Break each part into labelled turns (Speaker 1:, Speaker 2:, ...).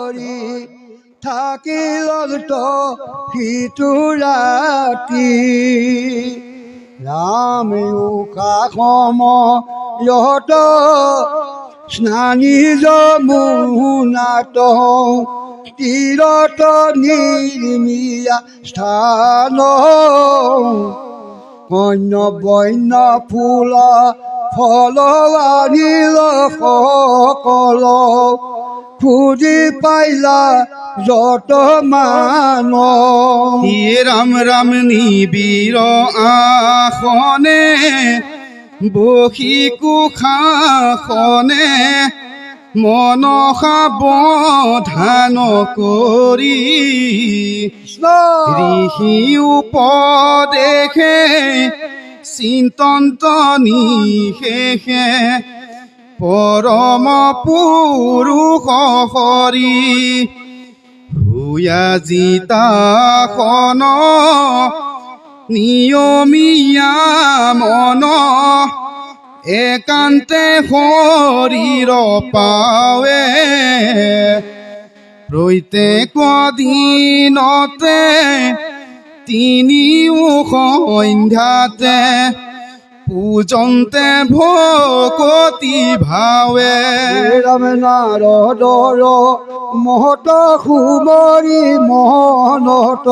Speaker 1: ধৰি থাকিল সিটো ৰাতি ৰাম উকা সময়ত স্নানী যমুনাত তীৰত নিৰ্মিয়া স্থান অন্য বন্য ফুল ফল আনিল সকল খুজি পাইলা যত মান
Speaker 2: রাম রাম নিবিৰ আসনে বহি কুশাসনে মনসা বধান কৰি ঋষি উপদেশে চিন্তন্ত নিশেষে পৰম পুৰুষ হৰি ভূয়াজিতাসন নিয়মীয়া মন একান্তে শৰীৰ পাৱে প্ৰত্যেক দিনতে তিনিও সন্ধ্যাতে পূজন্তে ভকতি ভাৱে
Speaker 1: ৰাম নাৰদৰ মহত সুমৰি মনত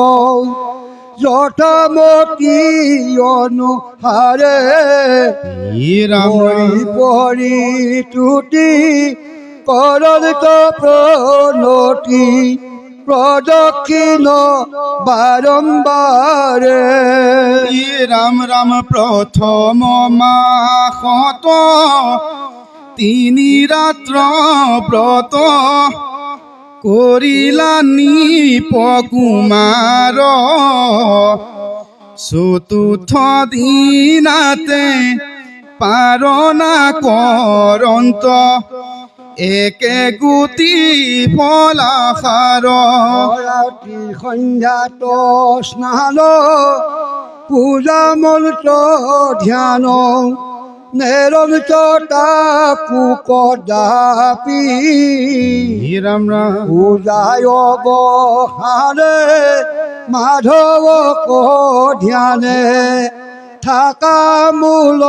Speaker 1: যথামতি অনুসাৰে পৰি তুতি কৰত প্ৰণতি প্ৰদক্ষিণ বাৰম্বাৰে
Speaker 2: ৰাম ৰাম প্ৰথম মাহত তিনি ৰাত্ৰ ব্ৰত কৰিলা নিপকুমাৰ চতুৰ্থ দিনাতে পাৰণা কৰন্ত একে গুটি ফলাসাৰ
Speaker 1: ৰাতি সন্ধ্যাত স্নান পূজা মন্ত্ৰ ধ্যান নিৰন্তৰতা কদাপি
Speaker 2: ৰাম ৰাম
Speaker 1: পূজায় অৱসানে মাধৱক ধ্যানে থাকা মূল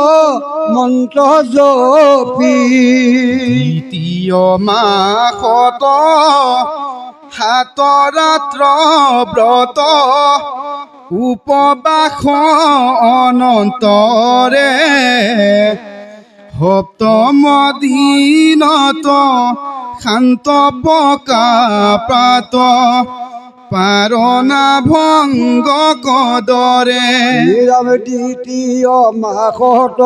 Speaker 1: মন্ত্ৰ জপি
Speaker 2: দ্বিতীয় মাহত সাত ৰাত্ৰ ব্ৰত উপবাস অনন্তৰে সপ্তম দিনত শান্ত পকা প্ৰাত পাৰণা ভংগ কদৰে
Speaker 1: ৰাম দ্বিতীয় মাহত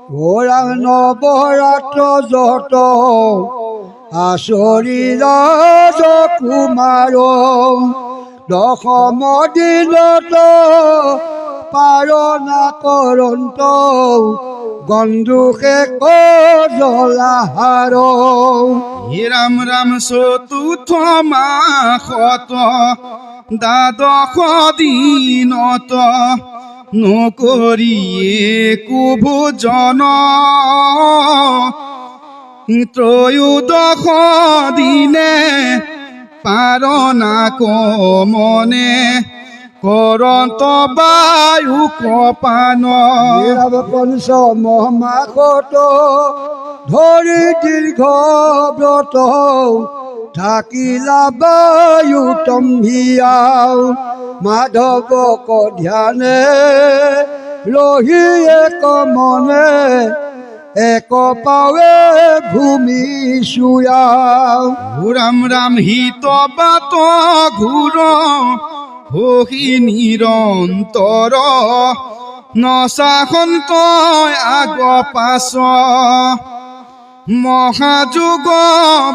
Speaker 1: ৰাম নৱৰাত্ৰ যত আচৰি ৰাজ কুমাৰ দশম দিনত পাৰণা কৰন্ত গন্ধুষে কজলাহাৰ
Speaker 2: ৰাম ৰাম চতুৰ্থ মাহত দ্বাদশ দিনত নকৰিয়ে কুভোজন ত্ৰয়োদশ দিনে পাৰণা কমনে কৰন্ত বায়ু কপান
Speaker 1: পঞ্চম মাহত ধৰি দীৰ্ঘ ব্ৰত থাকিলা বায়ু তম্ভিয়াও মাধৱক ধ্যানে ৰহি এক মনে এক পাৱে ভূমি চুয়াও
Speaker 2: ৰাম ৰাম হিত বাত ঘূৰ হহি নিৰন্তৰ নচাসন্ত আগ পাছ মহাযোগ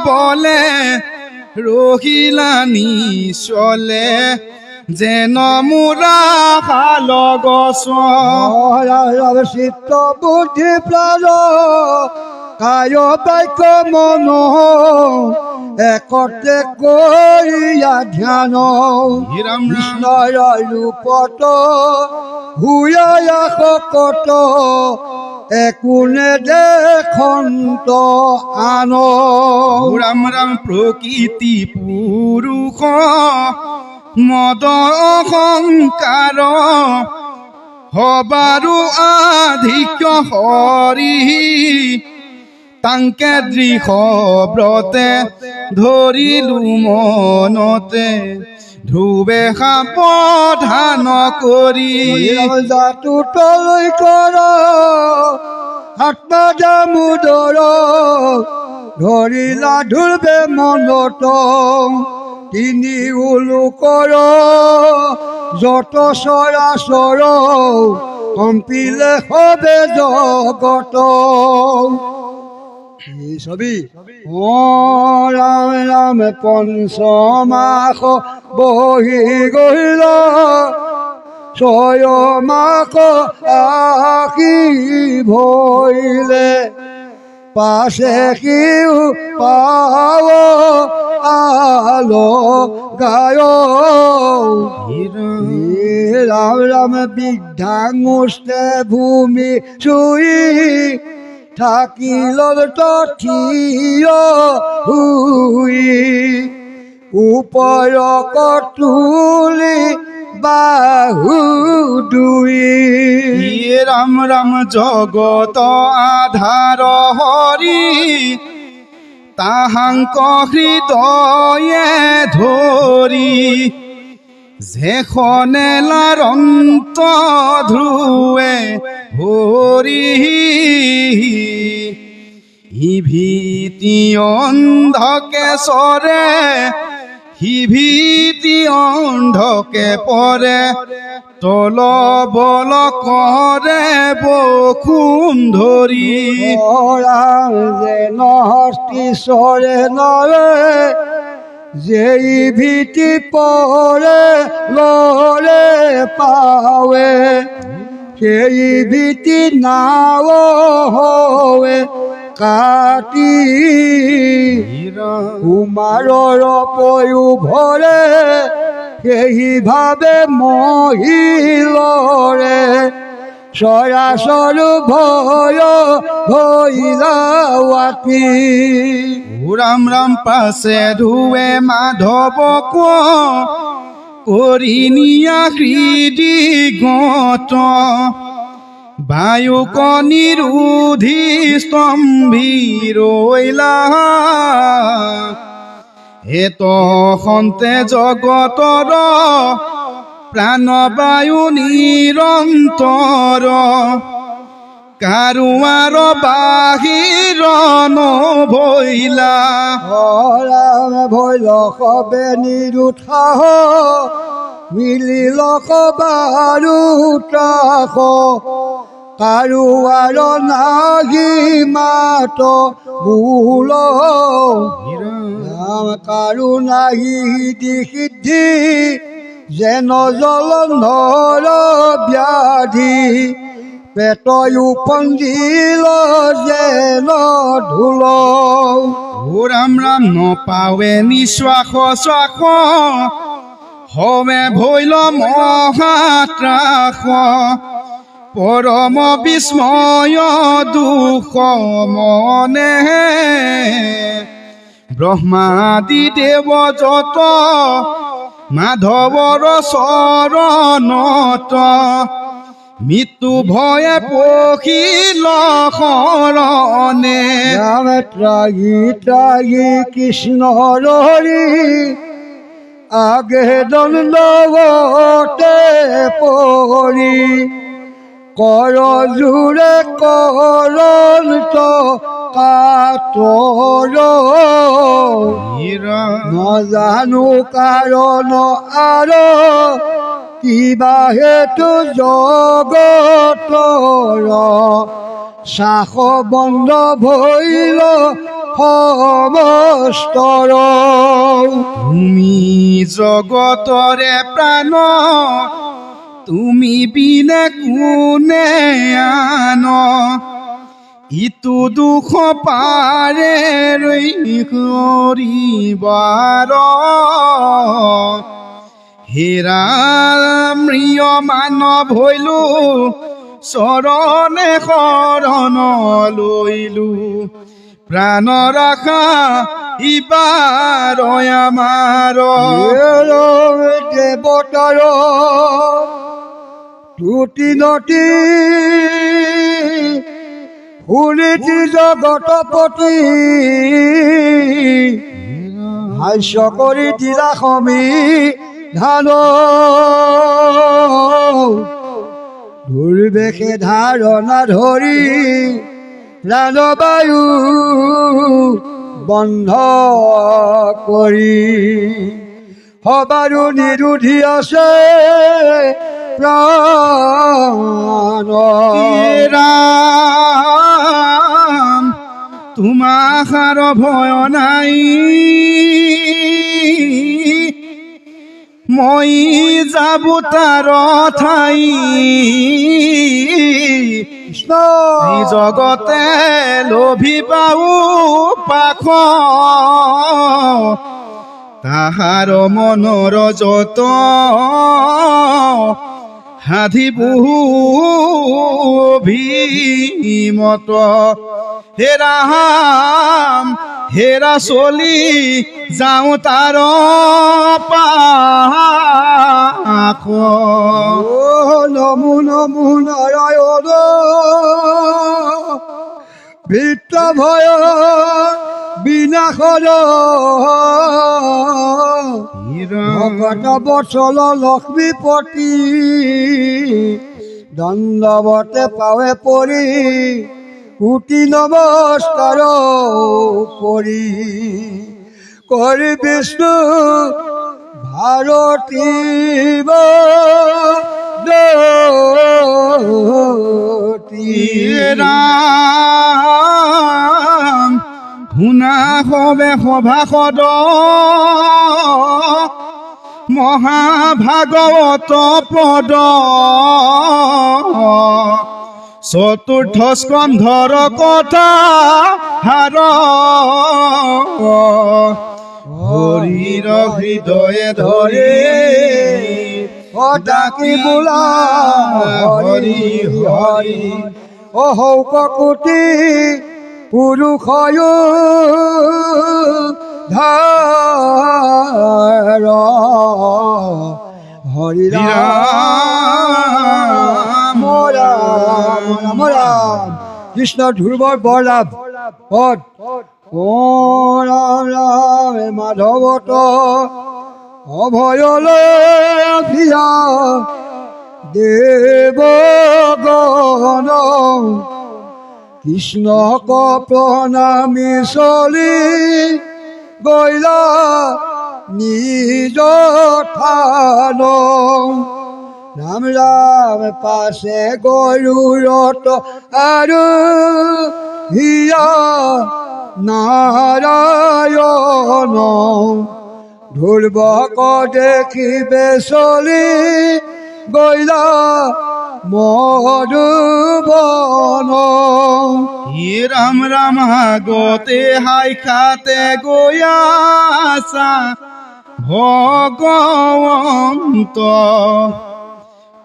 Speaker 2: বলে ৰহিলা নিচলে যেন মোৰা শাল গছ
Speaker 1: চিত্ত বুদ্ধি প্ৰাণ কায় বাক্য মন একতে কৰিয়া ধ্যান কৃষ্ণৰ ৰূপত ভূয়া শকত একোনে দেখন্ত আন
Speaker 2: ৰাম ৰাম প্ৰকৃতি পুৰুষ মদ অহংকাৰ হবাৰু আধিক্য হৰি তাংকে দৃঢ় ব্ৰতে ধৰিলো মনতে ধ্ৰুৱে সাৱধান কৰি
Speaker 1: জাতু তলৈ কৰ আত্মা দামোদৰ ধৰিলা ঢুলবে মনত তিনি উলোকৰ যত চৰাচৰ কম্পিলে হবে জগত এই ছবি ও ৰাম ৰাম পঞ্চমাস বহি গহিল ছয় মাস আশী ভৰিলে পাছে সিও পাৱ আল গায় ৰাম ৰাম বৃদ্ধাঙুষ্টে ভূমি চুই থাকিল থিয় হুই ওপৰ কতুলি বাহু দুই
Speaker 2: ৰাম ৰাম জগত আধাৰ হৰি তাহাংক হৃদয়ে ধৰি যেখনে লাৰন্ত ধ্ৰুৱে ভৰি ভীতি অন্ধকে চৰে ভীতি অন্ধকে পৰে তল বল কৰে বসুন্ধৰি
Speaker 1: ৰাম যেন হস্তিশ্বৰে নৰে যেই ভীতি পৰে লৰে পাৱে সেই ভীতি নাও হৱে কাটি কুমাৰৰ পয়ু ভৰে সেইভাৱে মহিলৰে চৰাচৰ ভয় ভৈলাৱাতী
Speaker 2: ৰাম ৰাম পাছে ধুৱে মাধৱ কৰি নিয়া হৃদি গত বায়ু কনিৰোধি স্তম্ভি ৰৈলা হেত সন্তে জগতৰ প্ৰাণবায়ু নিৰন্তৰ কাৰুৱাৰ বাহিৰ নভৈলা
Speaker 1: ৰাম ভৈল সবে নিৰুৎসাহ মিলিল বাৰুতাস কাৰুৱাৰ নাহি মাত ভুল ৰাম কাৰু নাহি সিদ্ধি যেন জলন্ধৰ ব্যাধি পেটয়ু পঞ্জিল যেন ধুল
Speaker 2: ৰাম ৰাম নপাৱে নিশ্বাস শ্বাস হমে ভৈল মহাত্ৰাস পৰম বিস্ময় দুখ মনে ব্ৰহ্মাদি দেৱ যত মাধৱৰ চৰণত মৃত্যু ভয়ে পখিল শৰণে
Speaker 1: ৰাম ত্ৰাগি ত্ৰাগি কৃষ্ণ হৰি আগে দণ্ডৱতে পৰি কৰ জোৰে কৰন্ত কাতৰ নজানো কাৰণ আৰু কিবা হেতু জগতৰ শাখ বন্ধ ভৈল সমস্তৰ
Speaker 2: তুমি জগতৰে প্ৰাণ তুমি বিনে কোনে আন ইটো দুখ পাৰে কৰিবাৰ হেৰা মৃয় মানৱ হৈলো চৰণে শৰণ লৈলো প্ৰাণ ৰখা ইবাৰ আমাৰ
Speaker 1: দেৱতাৰ ত্ৰুটি নতি শুনিতি জগতপতি হাস্য কৰি দিলা সমী ধান দুৰ্বেশে ধাৰণা ধৰি প্ৰাণবায়ু বন্ধ কৰি সবাৰো নিৰোধী আছে প্ৰাণ
Speaker 2: ৰাম তোমাৰ ভয় নাই মই যাব তাৰ ঠাই
Speaker 1: কৃষ্ণ
Speaker 2: এই জগতে লোভি পাও পাখ তাহাৰ মনৰ যত সাধি বহু ভীমত হেৰাম হেৰা চলি যাওঁ তাৰ পাখ
Speaker 1: নমো নমো নাৰায়ণ ভিত্ত ভয় বিনাশৰ ভকত বৎসল লক্ষ্মীপতি দণ্ডৱতে পাৱে পৰি কোটি নমস্কাৰ কৰি কৰি বিষ্ণু ভাৰতী
Speaker 2: ৰাম শুনা হবে সভাসদ মহাভাগৱত পদ চতুৰ্থ স্কন্ধৰ কথা হাৰ হৰিৰ হৃদয়ে ধৰি
Speaker 1: ডাকি বোলা হৰি হৰি অহৌক কোটি পুৰুষয় ধাৰ হৰি ৰাম ৰাম ৰাম ৰাম কৃষ্ণ ধ্ৰুৱৰ বৰলাভ পদ ও ৰাম ৰাম মাধৱত অভয়লৈ দেৱগণ কৃষ্ণক প্ৰণামী চলি গৈলা নিজ থান ৰাম ৰাম পাছে গৰুৰত আৰু হিয়া নাৰায়ণ ধ্ৰুৱক দেখিবে চলি গৈলা মধুবন
Speaker 2: হে ৰাম ৰাম আগতে হাই খাতে গৈয়াছা ভগৱন্ত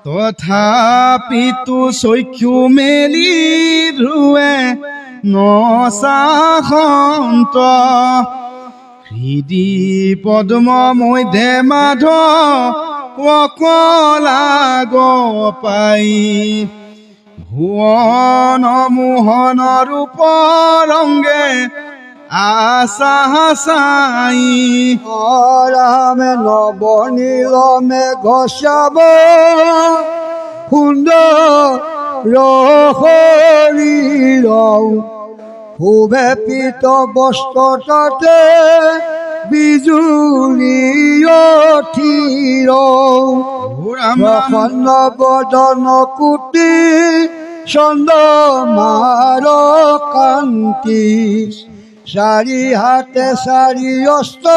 Speaker 2: তথাপিতো চক্ষু মেলি ধ্ৰুৱে নচাসন্ত হৃদি পদ্ম মধ্যে মাধ অকলা গোপাই ভুৱন মোহন ৰূপ ৰংগে আশা চাই
Speaker 1: ৰামে নৱনীলমে ঘচাব সুন্দৰ শৰীৰ শুভে পীত বস্ত্ৰ তাতে বিজুলী থিৰ প্ৰসন্ন বদন কোটি চন্দ্ৰমাৰ কান্তি চাৰি হাতে চাৰি অস্ত্ৰ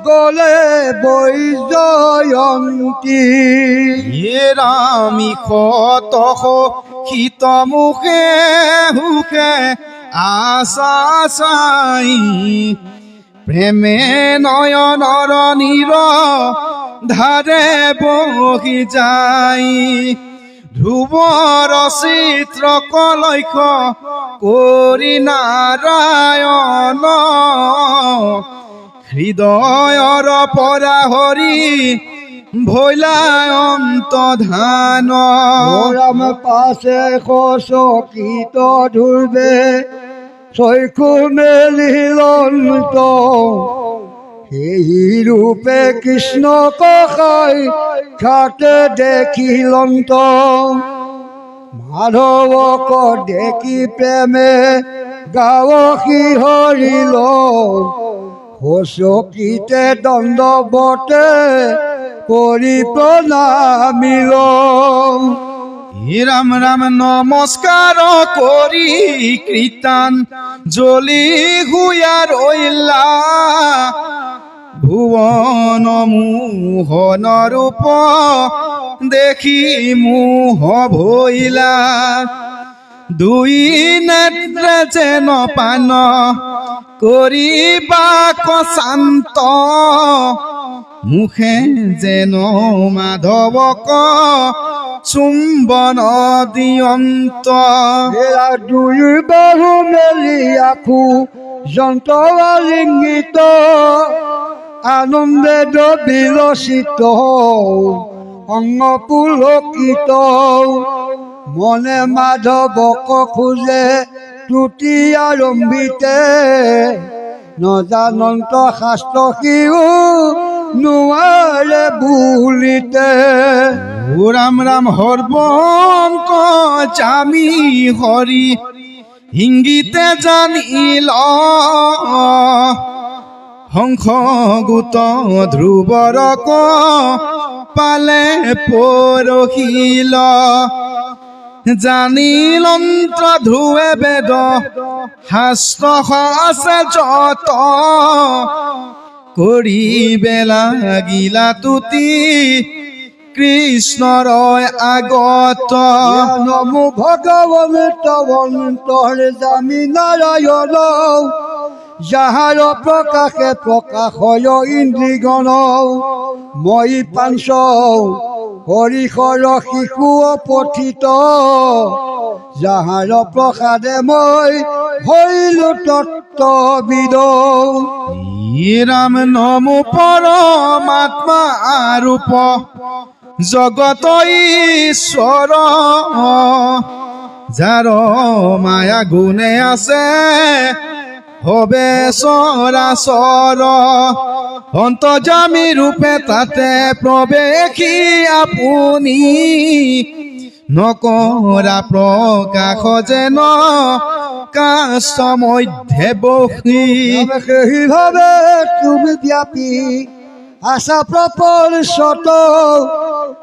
Speaker 1: গলে বৈজয়ন্তী
Speaker 2: হে ৰামি কতহ শীত মুখে সুখে আশা চাই প্ৰেমে নয়নৰ নীৰ ধাৰে বহি যায় ধ্ৰুৱৰ চিত্ৰ কলক্ষ কৰি নাৰায়ণ হৃদয়ৰ পৰা হৰি ভৈলা অন্তধান
Speaker 1: রাম পাশে চকিত ধুরবে চক্ষু মেলিলন্ত সেই রূপে কৃষ্ণ কষাই খাতে দেখিলন্ত মাধৱক দেখি প্ৰেমে গাঁও শিহৰিল চকিতে দণ্ডবতে কৰি প্ৰণামিল
Speaker 2: ৰাম ৰাম নমস্কাৰ কৰি কীৰ্তন জ্বলি হুয়া ৰৈলা ভুৱন মোহন ৰূপ দেখি মোহ ভৈলা দুই নেত্ৰে যেন পান কৰিবা শান্ত মুখে যেন মাধৱক চুম্বন দিয়ন্ত
Speaker 1: দুই বাহু মেলি আখু যন্ত্ৰলিংগিত আনন্দে বিলসিত অঙ্গ পুলকিত মনে মাধৱক খোজে ত্ৰুটি আৰম্ভিতে নজানন্ত শাস্ত্ৰ সিও নোৱাৰে বুলিতে
Speaker 2: ৰাম ৰাম হৰবংক জামি হৰি ইংগিতে জানিল হংস গোট ধ্ৰুৱৰক পালে পৰহিল জানিলন্ত ধ্ৰুৱে বেদ শাস্ত্ৰ আছে যত কৰিবে লাগিলা তুতি কৃষ্ণৰ আগত
Speaker 1: নমো ভগৱন তৱন্তৰ জামি নাৰায়ণ যাহাৰ প্ৰকাশে প্ৰকাশয় ইন্দ্ৰিগণ মই পাঞ্চ হৰিহৰ শিশু পঠিত যাহাৰ প্ৰসাদে মই হৈলো তত্ত্ববিদ
Speaker 2: ৰাম নমো পৰমাত্মা ৰূপ জগত ঈশ্বৰ যাৰ মায়া গুণে আছে হবে চৰাচৰ অন্তৰ্যামী ৰূপে তাতে প্ৰৱেশী আপুনি নকৰা প্ৰকাশ যেন কাষ্ট মধ্যে বসি
Speaker 1: সেইভাবে তুমি ব্যাপী আশা প্রপলশত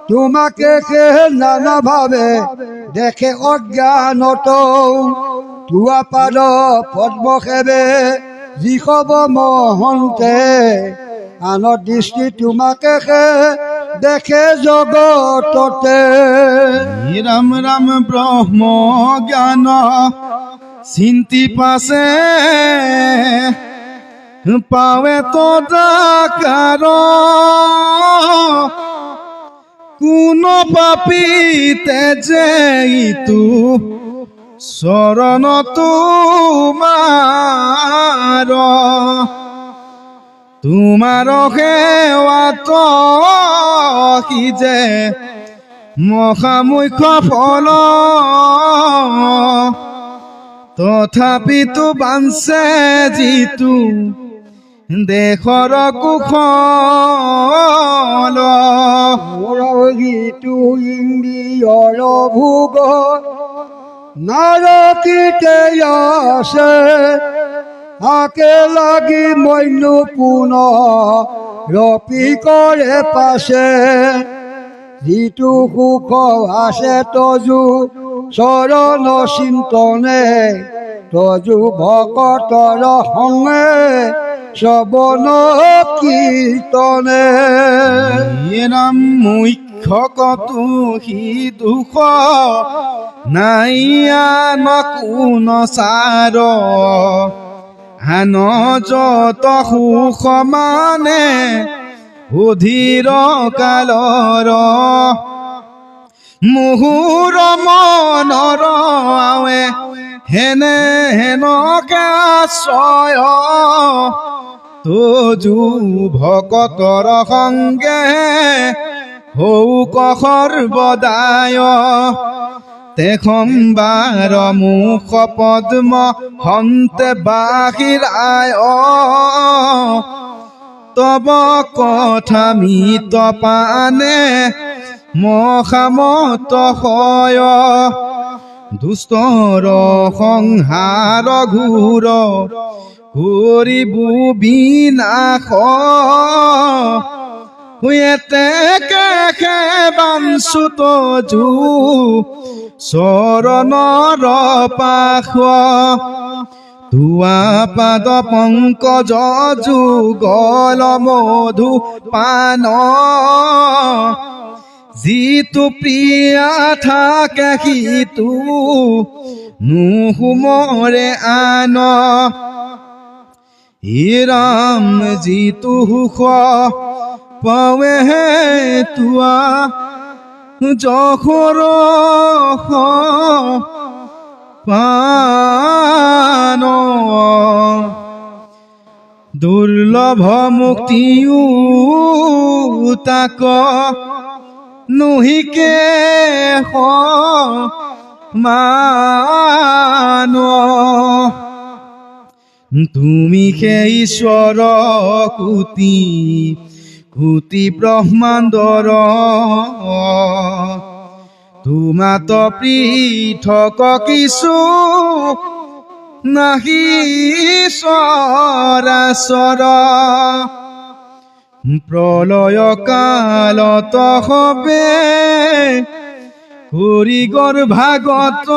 Speaker 1: তোমাকে সে নানা ভাবে দেখে অজ্ঞানত তুয়া পাদ পদ্ম সেবে যিসব মহন্তে আনৰ দৃষ্টি তোমাকে সে দেখে জগততে
Speaker 2: ৰাম ৰাম ব্ৰহ্ম জ্ঞান চিন্তি পাছে পাৱে তদাকাৰ কোন পাপী তেজে ইটো চৰণ তোমাৰ সেৱাত সিজে মহামুখ্য ফল তথাপিতো বাঞ্চে যিটো দেশৰ কুশল
Speaker 1: গীতু ইন্দ্ৰিয়ৰ ভোগ নাৰকীতে আছে আকে লাগি মইনু পুন ৰপি কৰে পাছে যিটো সুখ আছে তজু চৰণ চিন্তনে তজু ভকতৰ সংগে শ্ৰৱণ কীৰ্তনে
Speaker 2: ৰাম মুখ্য কতো সি দুখ নাইয়া নকুন চাৰ আন যত সুখ মানে অধীৰ কালৰ মুহুৰ মনৰ আৱে হেনে হেনকে আশ্ৰয় তোজু ভকতৰ সংগে হৌ সৰ্বদায় তেখম্বাৰ মুখ পদ্ম হন্তে বাহিৰায় তব কথা মিত পানে মহামত হয় দুষ্টৰ সংহাৰ ঘূৰ কৰিবু বিনাশ এতেকে বাঞ্চুত জু চৰণৰ পাশ ধুৱা পাদ পংকজ যুগল মধু পান যিটো প্ৰিয়া থাকে সিটো নুহুমৰে আন ৰাম যিটো সুখ পাৱে তোৱা যশোৰ পান দুৰ্লভ মুক্তিও তাক নুহিকে মান তুমি সেই ঈশ্বৰ কোটি কোটি ব্ৰহ্মাণ্ডৰ তোমাত পৃথক কিছু নাহি চৰাচৰ প্ৰলয় কালত হবে হৰি গৰ্ভাগত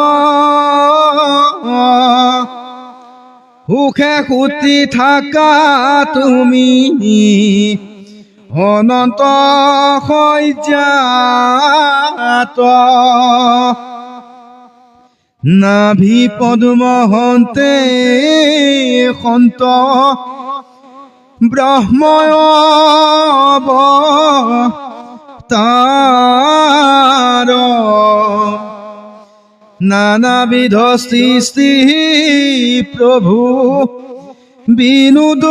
Speaker 2: সুখে সুতি থাকা তুমি অনন্ত শয্যাত নাভি পদ্ম হন্তে সন্ত ব্ৰহ্ময়ৱতাৰ নানাবিধ সৃষ্টি প্ৰভু বিনোদ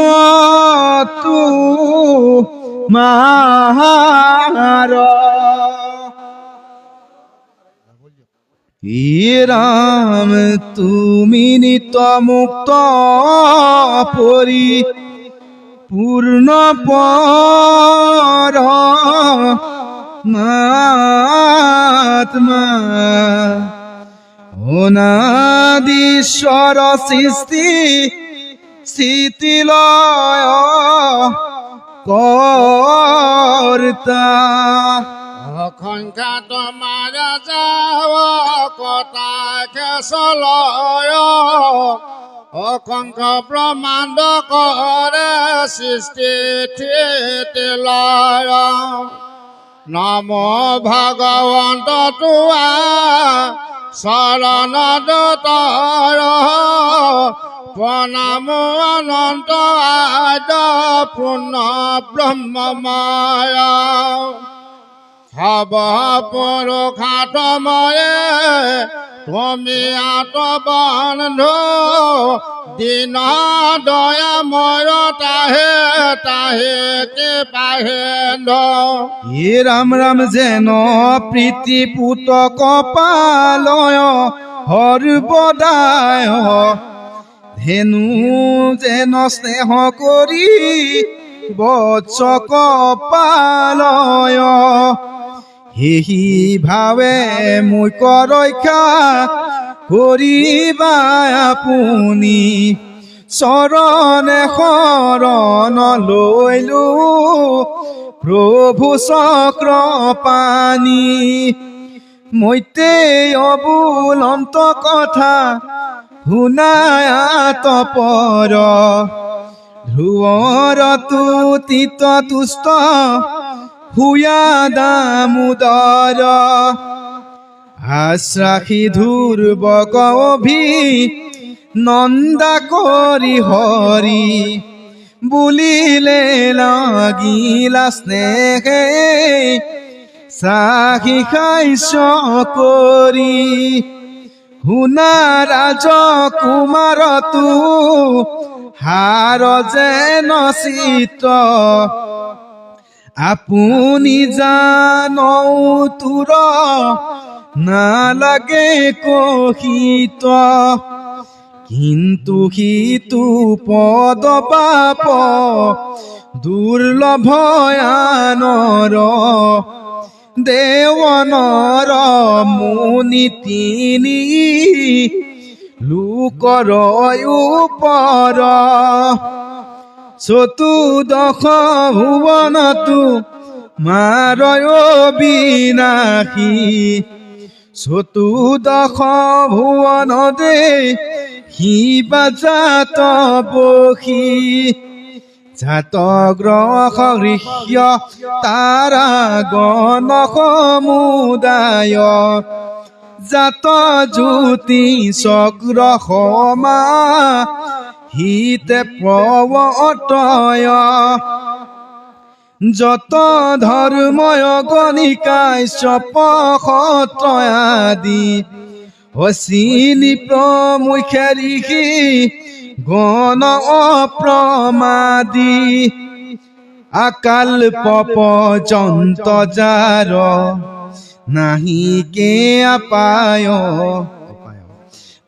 Speaker 2: তোমাৰ ৰাম তুমি নিত মুক্ত পৰি পূৰ্ণ পৰমাত্মা অনাদিশ্বৰ সৃষ্টি স্থিতিলয় কৰ্তা
Speaker 3: অসংখ্য তোমাৰ যাৱ কটাকে চলয় অসংখ্য ব্ৰহ্মাণ্ড কৰে সৃষ্টি লয় নম ভগৱন্ত তোৱা চৰণ দোতৰ প্ৰণাম অনন্ত আদ পূৰ্ণ ব্ৰহ্মময় সব পুৰুষাৰ্থময়ে তুমি আত্মবন্ধু দিন দয়াময় তাহে তাহে কে পাহেন্দ
Speaker 2: ৰাম ৰাম যেন প্ৰীতি পুত কপালয় সৰ্বদায় ধেনু যেন স্নেহ কৰি বৎস কপালয় সেহি ভাৱে মোক ৰক্ষা কৰিবা আপুনি চৰণে শৰণ লৈলো প্ৰভু চক্ৰ পানী মৈতে অবুলন্ত কথা শুনায় তপৰ ধ্ৰুৱৰ তুতিত তুষ্ট হুয়া দামোদৰ আশ্ৰাসী ধ্ৰুৱক অভি নন্দা কৰি হৰি বুলিলে লাগিলা স্নেহে চাহি খাইছ কৰি শুনা ৰাজকুমাৰ তু হাৰ যেন চিত্ৰ আপুনি জানৌ তোৰ নালাগে কহিত কিন্তু সিটো পদ পাপ দুৰ্লভয়ানৰ দেৱনৰ মুনি তিনি লোকৰ ওপৰ চতুৰ্দশ ভুৱনতো মাৰয় বিনাশী চতুৰ্দশ ভুৱনতে শিৱা জাত বসী জাত গ্ৰহ ঋষ্য তাৰা গণ সমুদায় জাত জ্যোতি চক্ৰ সমা হিতে প্ৰৱৰ্তয় যত ধৰ্ময় গণিকাই চপ সত্ৰয়াদি অচিনি প্ৰমুখে ঋষি গণ অপ্ৰমাদী আকাল পৰ্যন্ত যাৰ নাহিকে আপায়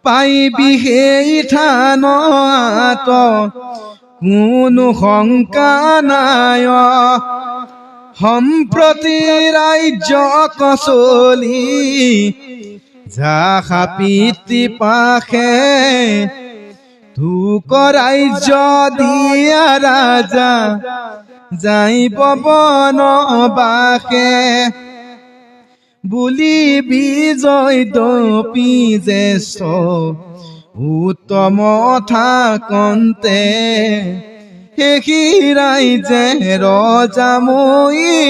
Speaker 2: পাইবি সেই থানত কোনো শংকা নাই সম্প্ৰতি ৰাজ্য কচলি যাহা পিতৃ পাশে তোক ৰাজ্য দিয়া ৰাজা যাইব বনবাসে বুলি বিজয় দপি জ্যেষ্ঠ উত্তম থাকন্তে সেই ৰাইজে ৰজাময়ী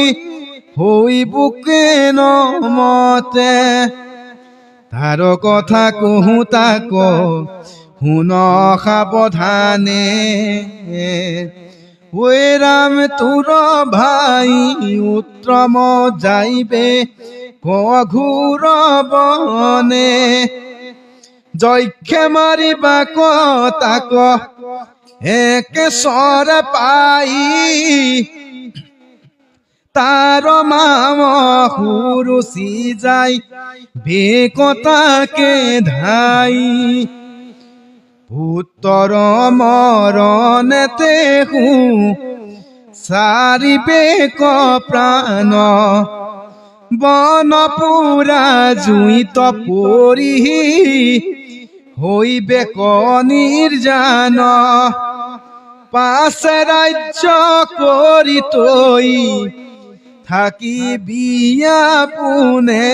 Speaker 2: হৈ বুকে নমতে তাৰ কথা কহো তাক শুন সাৱধানে ঐ ৰাম তোৰ ভাই উত্তম যাইবে ঘোৰ বনে যক্ষে মাৰিবা তাক একেশ্বৰ পাই তাৰ মাম সুৰুচি যায় বেকতাকে ধাই পুত্ৰৰ মৰণেতে চাৰি বেক প্ৰাণ বন পুৰা জুইত পৰি হৈবে নিৰ্জান পাছে ৰাজ্য কৰি তই থাকি বিয়া পোনে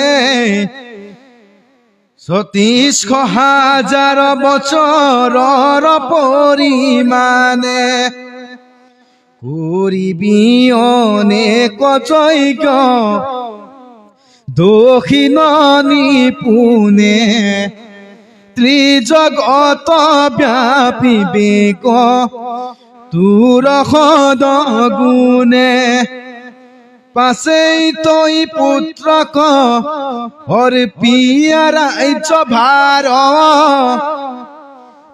Speaker 2: ৩৬,০০০ বছৰৰ পৰিমাণে কৰিবি অনেক যজ্ঞ দক্ষিণ নিপুণে ত্ৰিজগত ব্যাপী বেক তোৰ সদ গুণে পাছেই তই পুত্ৰক অৰ্পিয়া ৰাজ্য ভাৰ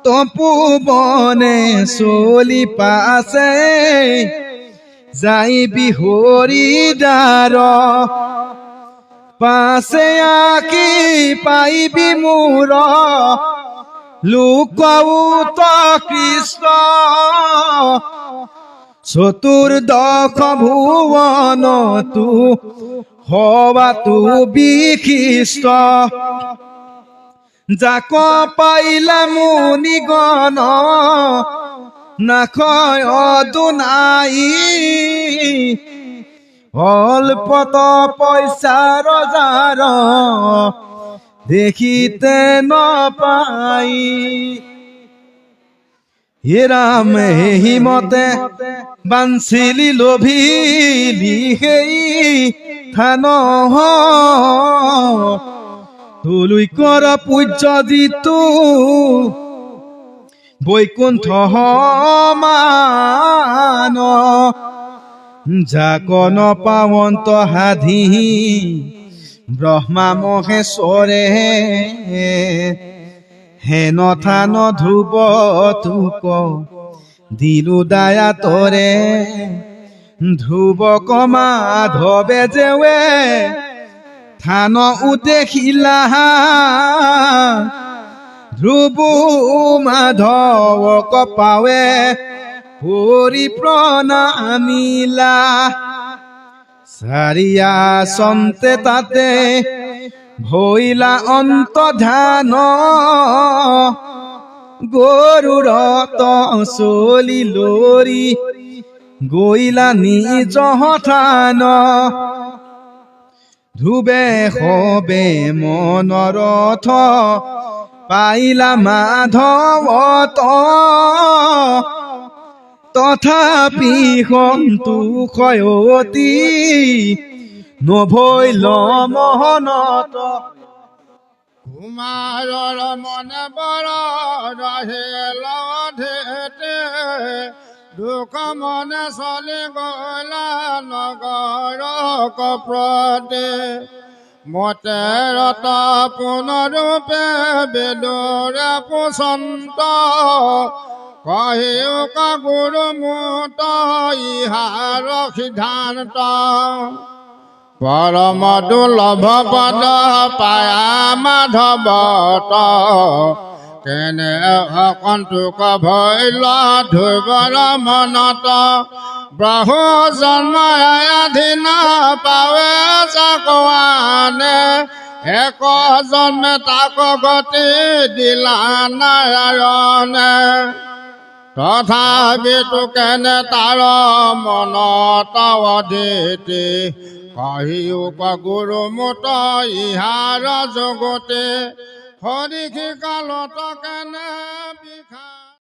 Speaker 2: তপোবনে চলি পাছে যাইবি হৰিদ্বাৰ পাছে আকি পাইবি মোৰ লোকউত কৃষ্ণ চতুৰ্দশ ভুৱন তু হৱাতো বিশিষ্ট যাক পাইলা মুনিগণ নাখয় অদুনাই অল্পত পইচাৰ জাৰ দেখিতে নপাই হে ৰাম হিমতে বাঞ্ছিলি লোভিলি সেই থান তুলুই কৰ পূজ্য যিটো বৈকুণ্ঠ মান জাকন পাৱন্ত সাধি ব্ৰহ্মা মহেশ্বৰে হেন থান ধ্ৰুৱ তোক দিলো দায়া তৰে ধ্ৰুৱ মাধৱে যেৱে থান উদেখিলা ধ্ৰুৱ মাধৱক পাৱে হৰি প্ৰণামিলা চাৰিয়া সন্তে তাতে ভৈলা অন্তৰ্ধান গৰুড়ত চলি লৰি গৈলা নিজ থান ধ্ৰুৱে সবে মনৰথ পাইলা মাধৱত তথাপি সন্তোষয়তি নভৈল মহনত
Speaker 3: কুমাৰৰ মনে বৰ ৰহিল ধেতে দুখ মনে চলি গলা নগৰ কপ্ৰতে মতেৰত পুনৰূপে বেদৰে পুচন্ত কহিও গুৰু মুত ইহাৰ সিদ্ধান্ত পৰম দুৰ্লভ পদ পায়া মাধৱত কেনে অকণ্টুক ভৈল ধ্ৰুৱৰ মনত ব্ৰহ্ম জন্মাধীন পাৱে চাকৱানে এক জন্মে তাক গতি দিলা নাৰায়ণে তথাপিতো কেনে তাৰ মনত অধীতি কহিও গুৰু মুত ইহাৰ জগতে হৰি কালত কেনে বিখা